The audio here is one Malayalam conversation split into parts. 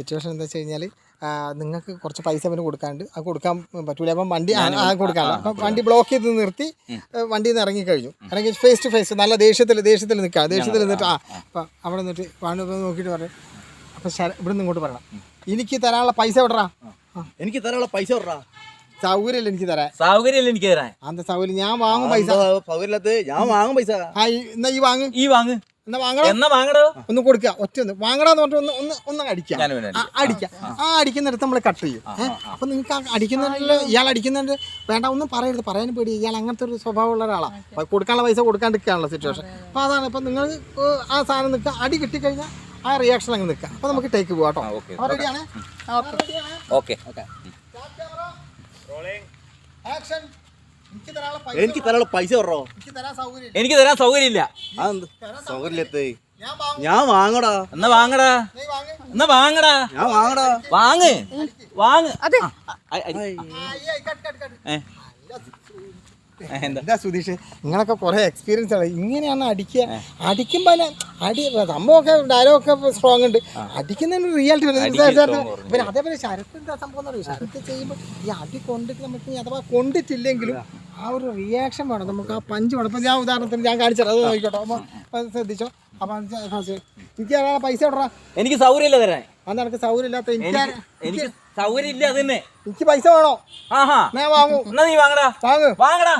സിറ്റുവേഷൻ എന്താ വെച്ച് കഴിഞ്ഞാൽ നിങ്ങൾക്ക് കുറച്ച് പൈസ അവന് കൊടുക്കാണ്ട് അത് കൊടുക്കാൻ പറ്റൂല. അപ്പം വണ്ടി കൊടുക്കാനുള്ള അപ്പം വണ്ടി ബ്ലോക്ക് ചെയ്ത് നിർത്തി വണ്ടിയിൽ നിന്ന് ഇറങ്ങിക്കഴിഞ്ഞു. ഇറങ്ങി ഫേസ് ടു ഫേസ് നല്ല ദേഷ്യത്തിൽ നിൽക്കുക. ദേഷ്യത്തിൽ നിന്നിട്ട് അപ്പം അവിടെ നിന്നിട്ട് വാണ്ട് നോക്കിയിട്ട് പറയും അപ്പം ഇവിടെ നിന്ന് ഇങ്ങോട്ട് പറയണം, എനിക്ക് തരാനുള്ള പൈസ വിടറാ, എനിക്ക് തരാനുള്ള പൈസ വിടറാ. സൗകര്യമില്ല എനിക്ക് തരാൻ. സൗകര്യമില്ല എനിക്ക് തരാൻ. അന്ത സൗകര്യം ഞാൻ വാങ്ങും പൈസ. സൗകര്യമില്ലാത്ത ഞാൻ വാങ്ങും പൈസ. എന്നാ ഈ വാങ്ങ് എന്നാ വാങ്ങടോ ഒന്ന് കൊടുക്കുക. ഒറ്റ വാങ്ങടാന്ന് പറഞ്ഞിട്ട് ഒന്ന് അടിക്കാം. അടിക്കുന്നിടത്ത് നമ്മൾ കട്ട് ചെയ്യും. അപ്പൊ നിങ്ങൾക്ക് അടിക്കുന്നുണ്ടല്ലോ, ഇയാൾ അടിക്കുന്നുണ്ട് വേണ്ട ഒന്നും പറയരുത്, പറയാനും പേടി. ഇയാൾ അങ്ങനത്തെ ഒരു സ്വഭാവമുള്ള ഒരാളാണ്. കൊടുക്കാനുള്ള പൈസ കൊടുക്കാണ്ടിരിക്കാനുള്ള സിറ്റുവേഷൻ. അപ്പൊ അതാണ്. ഇപ്പൊ നിങ്ങൾ ആ സാധനം നിൽക്കുക, അടി കിട്ടിക്കഴിഞ്ഞാൽ ആ റിയാക്ഷൻ അങ്ങ് നിൽക്കുക. അപ്പൊ നമുക്ക് ടേക്ക് പോവാം കേട്ടോ. റെഡിയാണ്? ഓക്കെ. എനിക്ക് തരാനുള്ള പൈസ വിടറോ. എനിക്ക് തരാൻ സൗകര്യമില്ല. സൗകര്യമില്ലാത്ത ഞാൻ വാങ്ങടാ. എന്നാ വാങ്ങടാ. ഞാൻ വാങ്ങടാ. വാങ്ങ്. എന്താ സുധീഷ്, നിങ്ങളൊക്കെ കുറെ എക്സ്പീരിയൻസ് ആണ്. ഇങ്ങനെയാണ് അടിക്കുമ്പോ സംഭവമൊക്കെ ഡയലോഗൊക്കെ സ്ട്രോങ് ഉണ്ട്. അടിക്കുന്നതിന് റിയാലിറ്റി പിന്നെ അതേപോലെ ശരത്ത് എന്താ സംഭവം എന്ന് പറയും. ശരത്ത് ചെയ്യുമ്പോൾ ഈ അടി കൊണ്ടിട്ട് നമുക്ക് അഥവാ കൊണ്ടിട്ടില്ലെങ്കിലും ആ ഒരു റിയാക്ഷൻ വേണം നമുക്ക്. ആ പഞ്ച് വേണം. ഇപ്പം ഞാൻ ഉദാഹരണത്തിന് ഞാൻ കാണിച്ചത് അത് നോക്കിക്കോട്ടോ. അപ്പം ശ്രദ്ധിച്ചോ. അപ്പം എനിക്ക് പൈസ ഇടറാ. എനിക്ക് സൗകര്യമില്ല തരാൻ. അത് എനിക്ക് സൗകര്യമില്ലാത്ത എനിക്ക് സൗകര്യമില്ല. അതന്നെ എനിക്ക് പൈസ വേണോ. ഞാൻ വാങ്ങൂ. എന്നാ നീ വാങ്ങടാ. വാങ്ങടാ.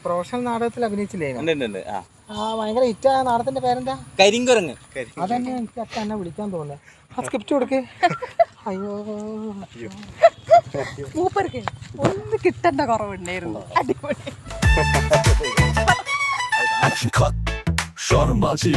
പ്രൊഫഷണൽ നാടകത്തിൽ അഭിനയിച്ചില്ലേ? ഭയങ്കര ഹിറ്റായ നാടകത്തിന്റെ പേരെന്താ? കരിങ്കുരങ്ങ്. അതന്നെ എനിക്ക് അച്ഛൻ എന്നെ വിളിക്കാൻ തോന്നുന്നത്. ആ സ്ക്രിപ്റ്റ് കൊടുക്ക്. അയ്യോ മൂപ്പർക്ക് ഒന്ന് കിട്ടേണ്ട കുറവുണ്ടായിരുന്നു. അടിപൊളി. Action cut. Shot him by G.